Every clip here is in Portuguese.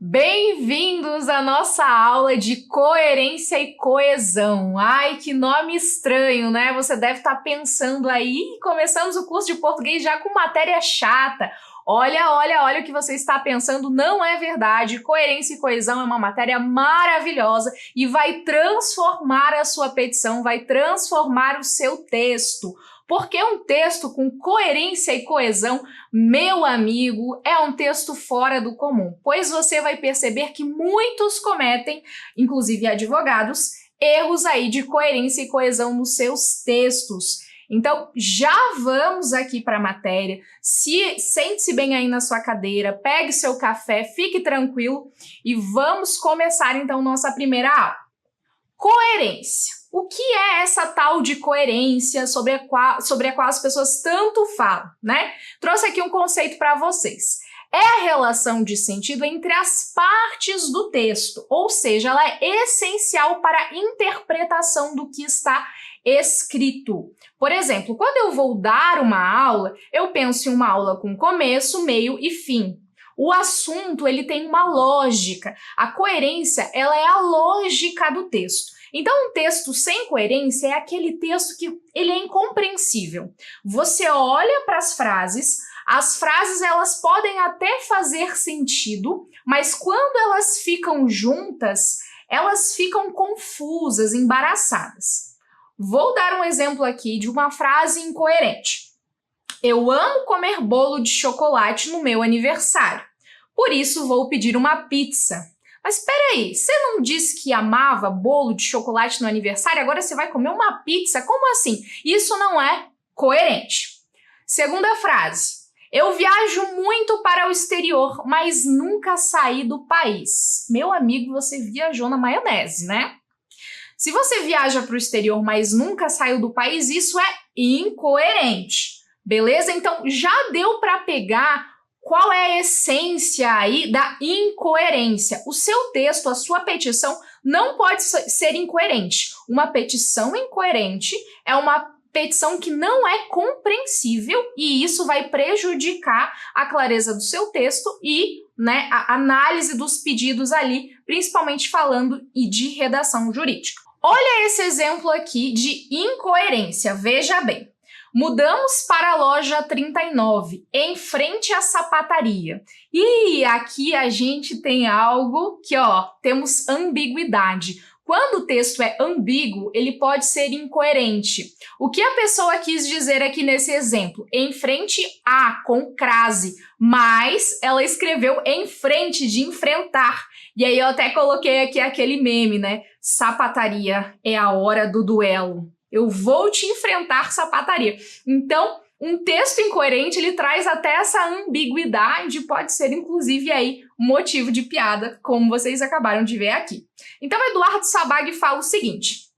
Bem-vindos à nossa aula de coerência e coesão. Ai, que nome estranho, né? Você deve estar pensando aí, começamos o curso de português já com matéria chata. Olha o que você está pensando, não é verdade. Coerência e coesão é uma matéria maravilhosa e vai transformar a sua petição, vai transformar o seu texto. Porque um texto com coerência e coesão, meu amigo, é um texto fora do comum, pois você vai perceber que muitos cometem, inclusive advogados, erros aí de coerência e coesão nos seus textos. Então, já vamos aqui para a matéria. Sente-se bem aí na sua cadeira, pegue seu café, fique tranquilo e vamos começar então nossa primeira aula. Coerência. O que é essa tal de coerência sobre a qual as pessoas tanto falam, né? Trouxe aqui um conceito para vocês. É a relação de sentido entre as partes do texto, ou seja, ela é essencial para a interpretação do que está escrito. Por exemplo, quando eu vou dar uma aula, eu penso em uma aula com começo, meio e fim. O assunto, ele tem uma lógica. A coerência, ela é a lógica do texto. Então, um texto sem coerência é aquele texto que ele é incompreensível. Você olha para as frases elas podem até fazer sentido, mas quando elas ficam juntas, elas ficam confusas, embaraçadas. Vou dar um exemplo aqui de uma frase incoerente. Eu amo comer bolo de chocolate no meu aniversário, por isso vou pedir uma pizza. Mas espera aí, você não disse que amava bolo de chocolate no aniversário, agora você vai comer uma pizza? Como assim? Isso não é coerente. Segunda frase. Eu viajo muito para o exterior, mas nunca saí do país. Meu amigo, você viajou na maionese, né? Se você viaja para o exterior, mas nunca saiu do país, isso é incoerente. Beleza? Então, já deu para pegar qual é a essência aí da incoerência? O seu texto, a sua petição, não pode ser incoerente. Uma petição incoerente é uma petição que não é compreensível e isso vai prejudicar a clareza do seu texto e, né, a análise dos pedidos ali, principalmente falando de redação jurídica. Olha esse exemplo aqui de incoerência, veja bem. Mudamos para a loja 39, em frente à sapataria. E aqui a gente tem algo que, temos ambiguidade. Quando o texto é ambíguo, ele pode ser incoerente. O que a pessoa quis dizer aqui nesse exemplo? Em frente a, com crase, mas ela escreveu em frente, de enfrentar. E aí eu até coloquei aqui aquele meme, né? Sapataria é a hora do duelo. Eu vou te enfrentar, sapataria. Então, um texto incoerente, ele traz até essa ambiguidade, pode ser, inclusive, aí, motivo de piada, como vocês acabaram de ver aqui. Então, Eduardo Sabag fala o seguinte: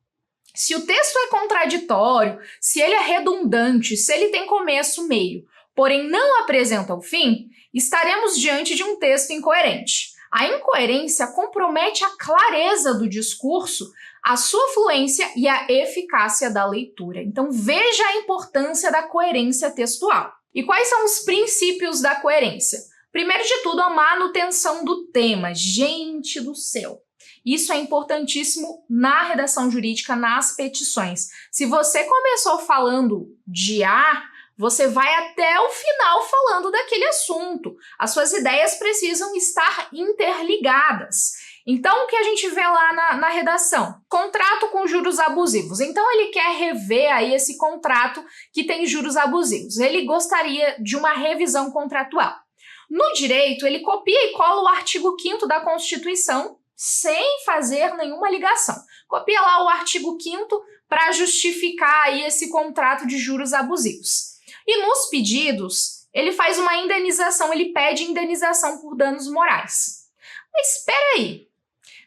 se o texto é contraditório, se ele é redundante, se ele tem começo, meio, porém não apresenta o fim, estaremos diante de um texto incoerente. A incoerência compromete a clareza do discurso, a sua fluência e a eficácia da leitura. Então, veja a importância da coerência textual. E quais são os princípios da coerência? Primeiro de tudo, a manutenção do tema. Gente do céu! Isso é importantíssimo na redação jurídica, nas petições. Se você começou falando de A, você vai até o final falando daquele assunto. As suas ideias precisam estar interligadas. Então, o que a gente vê lá na redação? Contrato com juros abusivos. Então, ele quer rever aí esse contrato que tem juros abusivos. Ele gostaria de uma revisão contratual. No direito, ele copia e cola o artigo 5º da Constituição sem fazer nenhuma ligação. Copia lá o artigo 5º para justificar aí esse contrato de juros abusivos. E nos pedidos, ele faz uma indenização, ele pede indenização por danos morais. Mas espera aí,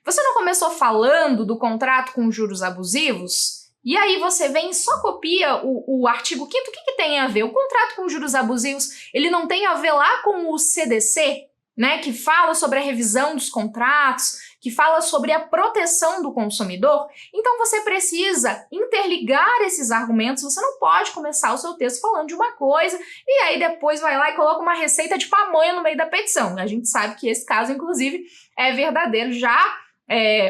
você não começou falando do contrato com juros abusivos? E aí você vem e só copia o artigo 5º, o que tem a ver? O contrato com juros abusivos, ele não tem a ver lá com o CDC, né, que fala sobre a revisão dos contratos, que fala sobre a proteção do consumidor, então você precisa interligar esses argumentos. Você não pode começar o seu texto falando de uma coisa e aí depois vai lá e coloca uma receita de pamonha no meio da petição. A gente sabe que esse caso, inclusive, é verdadeiro. Já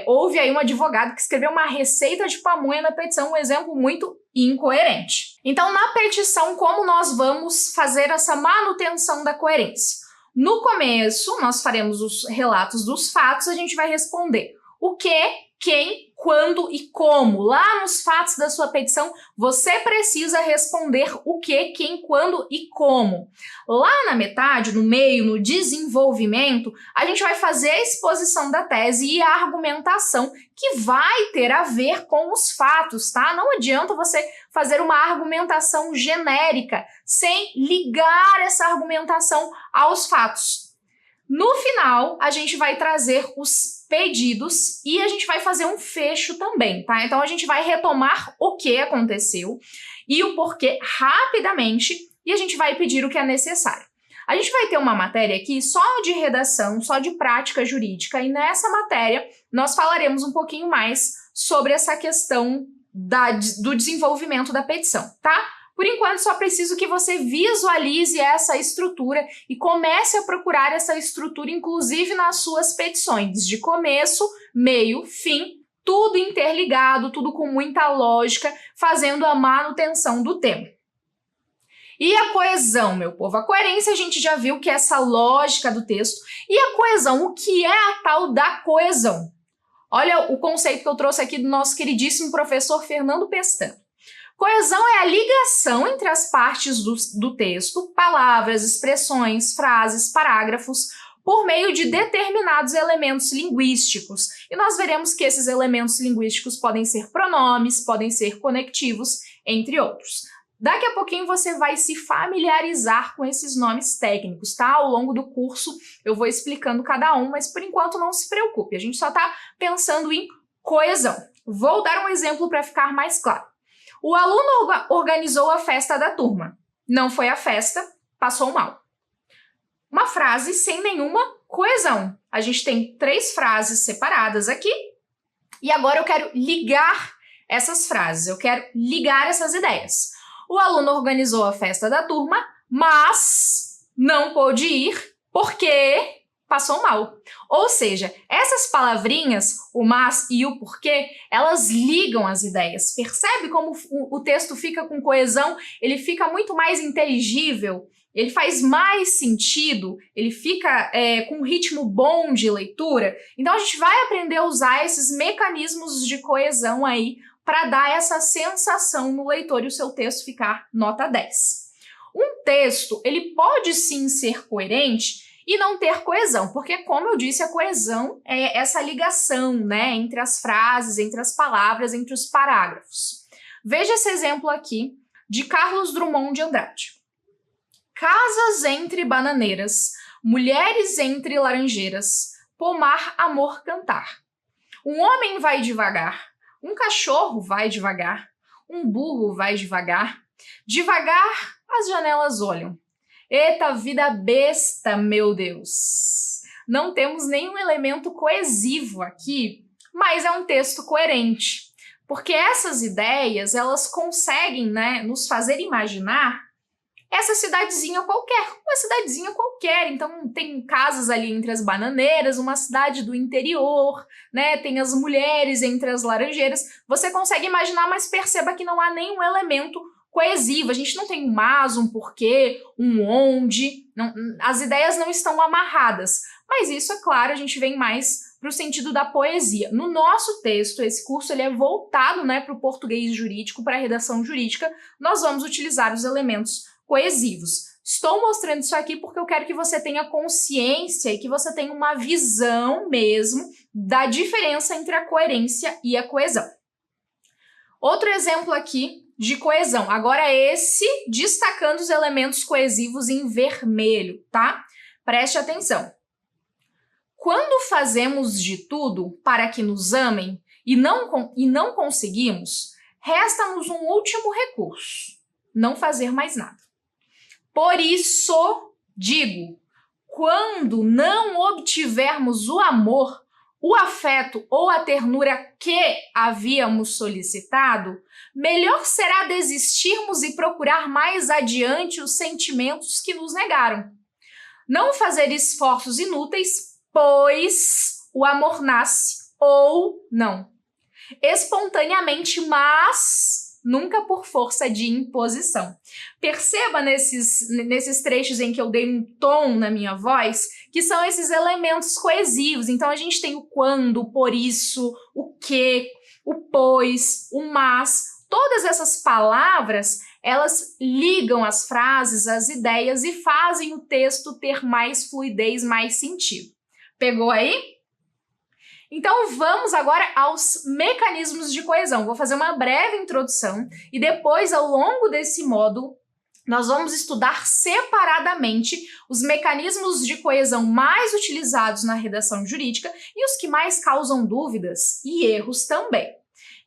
houve aí um advogado que escreveu uma receita de pamonha na petição, um exemplo muito incoerente. Então, na petição, como nós vamos fazer essa manutenção da coerência? No começo, nós faremos os relatos dos fatos, a gente vai responder o que, quem, quando e como. Lá nos fatos da sua petição, você precisa responder o que, quem, quando e como. Lá na metade, no meio, no desenvolvimento, a gente vai fazer a exposição da tese e a argumentação que vai ter a ver com os fatos, tá? Não adianta você fazer uma argumentação genérica sem ligar essa argumentação aos fatos. No final, a gente vai trazer os pedidos e a gente vai fazer um fecho também, tá? Então, a gente vai retomar o que aconteceu e o porquê rapidamente e a gente vai pedir o que é necessário. A gente vai ter uma matéria aqui só de redação, só de prática jurídica e nessa matéria nós falaremos um pouquinho mais sobre essa questão do desenvolvimento da petição, tá? Por enquanto, só preciso que você visualize essa estrutura e comece a procurar essa estrutura, inclusive nas suas petições, de começo, meio, fim, tudo interligado, tudo com muita lógica, fazendo a manutenção do tema. E a coesão, meu povo? A coerência a gente já viu que é essa lógica do texto. E a coesão, o que é a tal da coesão? Olha o conceito que eu trouxe aqui do nosso queridíssimo professor Fernando Pestan. Coesão é a ligação entre as partes do texto, palavras, expressões, frases, parágrafos, por meio de determinados elementos linguísticos. E nós veremos que esses elementos linguísticos podem ser pronomes, podem ser conectivos, entre outros. Daqui a pouquinho você vai se familiarizar com esses nomes técnicos, tá? Ao longo do curso eu vou explicando cada um, mas por enquanto não se preocupe, a gente só está pensando em coesão. Vou dar um exemplo para ficar mais claro. O aluno organizou a festa da turma. Não foi à festa, passou mal. Uma frase sem nenhuma coesão. A gente tem 3 frases separadas aqui e agora eu quero ligar essas frases, eu quero ligar essas ideias. O aluno organizou a festa da turma, mas não pôde ir porque passou mal. Ou seja, essas palavrinhas, o mas e o porquê, elas ligam as ideias. Percebe como o texto fica com coesão? Ele fica muito mais inteligível, ele faz mais sentido, ele fica com um ritmo bom de leitura. Então a gente vai aprender a usar esses mecanismos de coesão aí para dar essa sensação no leitor e o seu texto ficar nota 10. Um texto, ele pode sim ser coerente e não ter coesão, porque, como eu disse, a coesão é essa ligação, né, entre as frases, entre as palavras, entre os parágrafos. Veja esse exemplo aqui de Carlos Drummond de Andrade. Casas entre bananeiras, mulheres entre laranjeiras, pomar, amor, cantar. Um homem vai devagar, um cachorro vai devagar, um burro vai devagar, devagar as janelas olham. Eita vida besta, meu Deus! Não temos nenhum elemento coesivo aqui, mas é um texto coerente, porque essas ideias, elas conseguem, né, nos fazer imaginar essa cidadezinha qualquer, uma cidadezinha qualquer. Então tem casas ali entre as bananeiras, uma cidade do interior, né, tem as mulheres entre as laranjeiras. Você consegue imaginar, mas perceba que não há nenhum elemento coesivo, a gente não tem um mas, um porquê, um onde, não, as ideias não estão amarradas, mas isso, é claro, a gente vem mais para o sentido da poesia. No nosso texto, esse curso ele é voltado, né, para o português jurídico, para a redação jurídica, nós vamos utilizar os elementos coesivos. Estou mostrando isso aqui porque eu quero que você tenha consciência e que você tenha uma visão mesmo da diferença entre a coerência e a coesão. Outro exemplo aqui de coesão. Agora esse destacando os elementos coesivos em vermelho, tá? Preste atenção. Quando fazemos de tudo para que nos amem e não conseguimos, resta-nos um último recurso: não fazer mais nada. Por isso, digo, quando não obtivermos o amor, o afeto ou a ternura que havíamos solicitado, melhor será desistirmos e procurar mais adiante os sentimentos que nos negaram. Não fazer esforços inúteis, pois o amor nasce ou não, espontaneamente, mas nunca por força de imposição. Perceba nesses trechos em que eu dei um tom na minha voz, que são esses elementos coesivos. Então a gente tem o quando, o por isso, o que, o pois, o mas. Todas essas palavras, elas ligam as frases, as ideias e fazem o texto ter mais fluidez, mais sentido. Pegou aí? Então vamos agora aos mecanismos de coesão. Vou fazer uma breve introdução e depois, ao longo desse módulo, nós vamos estudar separadamente os mecanismos de coesão mais utilizados na redação jurídica e os que mais causam dúvidas e erros também.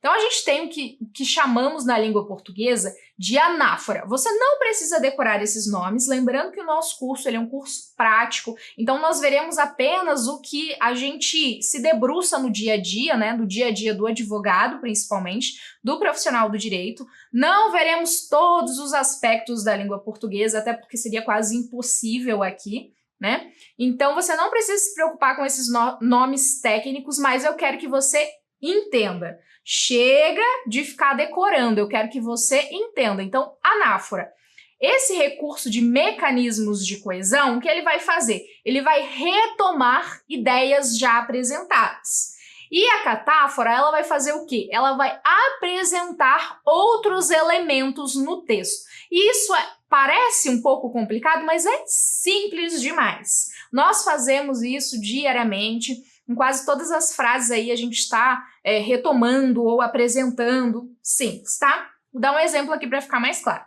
Então a gente tem o que chamamos na língua portuguesa de anáfora. Você não precisa decorar esses nomes, lembrando que o nosso curso ele é um curso prático, então nós veremos apenas o que a gente se debruça no dia a dia, né, no dia a dia do advogado, principalmente, do profissional do direito. Não veremos todos os aspectos da língua portuguesa, até porque seria quase impossível aqui, né? Então você não precisa se preocupar com esses nomes técnicos, mas eu quero que você entenda. Chega de ficar decorando, eu quero que você entenda. Então, anáfora. Esse recurso de mecanismos de coesão, o que ele vai fazer? Ele vai retomar ideias já apresentadas. E a catáfora, ela vai fazer o quê? Ela vai apresentar outros elementos no texto. E isso parece um pouco complicado, mas é simples demais. Nós fazemos isso diariamente. Em quase todas as frases aí a gente está retomando ou apresentando simples, tá? Vou dar um exemplo aqui para ficar mais claro.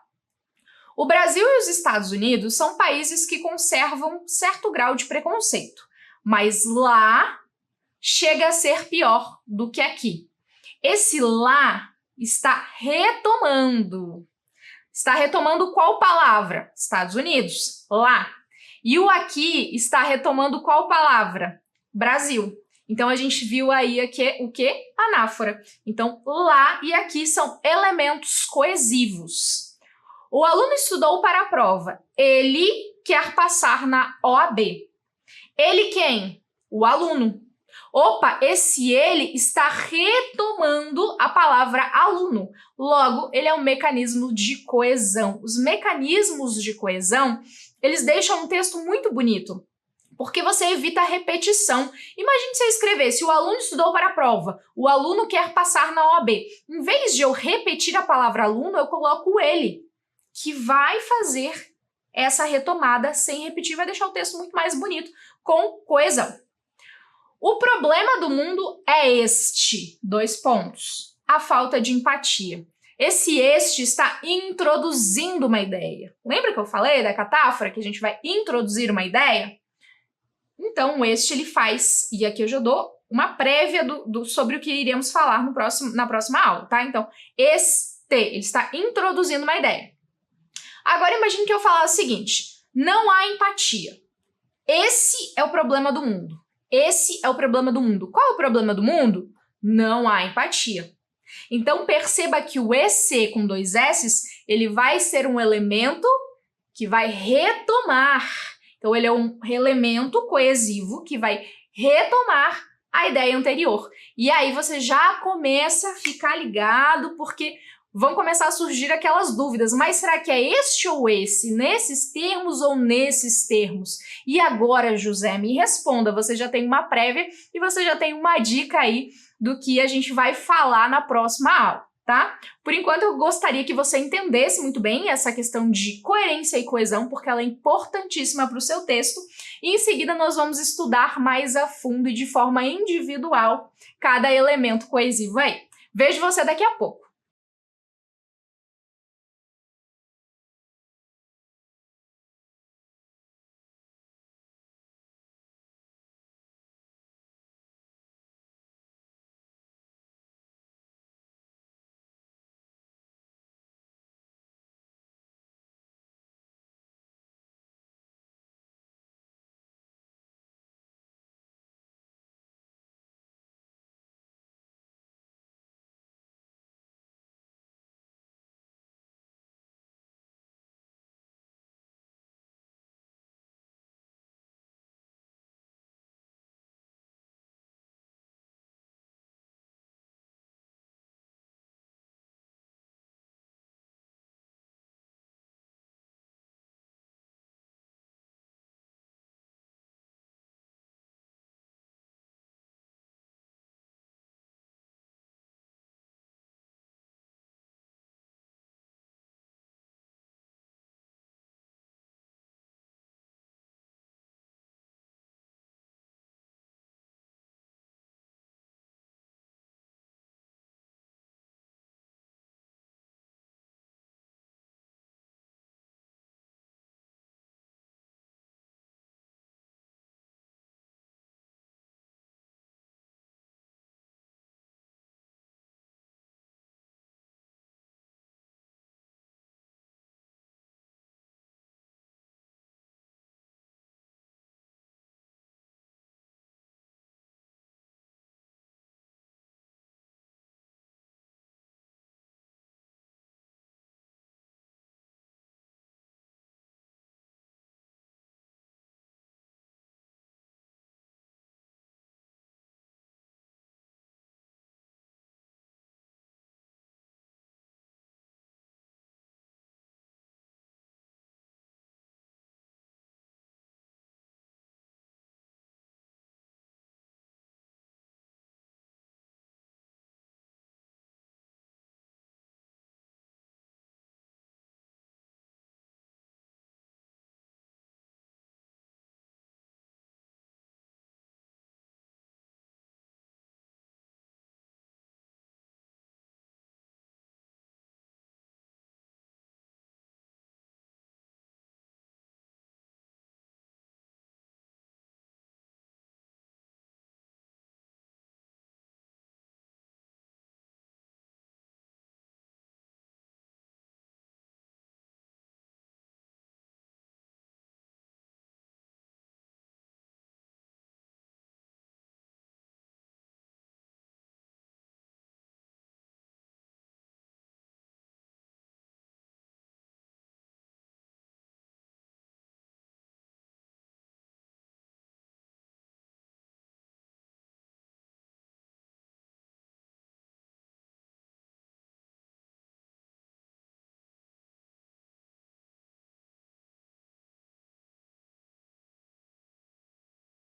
O Brasil e os Estados Unidos são países que conservam certo grau de preconceito, mas lá chega a ser pior do que aqui. Esse lá está retomando. Está retomando qual palavra? Estados Unidos, lá. E o aqui está retomando qual palavra? Brasil. Então a gente viu aí aqui o que? Anáfora. Então lá e aqui são elementos coesivos. O aluno estudou para a prova. Ele quer passar na OAB. Ele quem? O aluno. Opa, esse ele está retomando a palavra aluno. Logo, ele é um mecanismo de coesão. Os mecanismos de coesão, eles deixam um texto muito bonito, porque você evita a repetição. Imagine se eu escrevesse: o aluno estudou para a prova, o aluno quer passar na OAB. Em vez de eu repetir a palavra aluno, eu coloco o ele, que vai fazer essa retomada sem repetir, vai deixar o texto muito mais bonito, com coesão. O problema do mundo é este, : a falta de empatia. Este está introduzindo uma ideia. Lembra que eu falei da catáfora, que a gente vai introduzir uma ideia? Então, o ele faz, e aqui eu já dou uma prévia sobre o que iremos falar na próxima aula, tá? Então, ele está introduzindo uma ideia. Agora, imagine que eu falar o seguinte: não há empatia. Esse é o problema do mundo. Esse é o problema do mundo. Qual é o problema do mundo? Não há empatia. Então, perceba que o EC com 2 S's, ele vai ser um elemento que vai retomar. Então, ele é um elemento coesivo que vai retomar a ideia anterior. E aí você já começa a ficar ligado, porque vão começar a surgir aquelas dúvidas. Mas será que é este ou esse? Nesses termos ou nesses termos? E agora, José, me responda. Você já tem uma prévia e você já tem uma dica aí do que a gente vai falar na próxima aula, tá? Por enquanto, eu gostaria que você entendesse muito bem essa questão de coerência e coesão, porque ela é importantíssima para o seu texto. E em seguida, nós vamos estudar mais a fundo e de forma individual cada elemento coesivo aí. Vejo você daqui a pouco.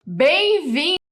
Bem-vindo!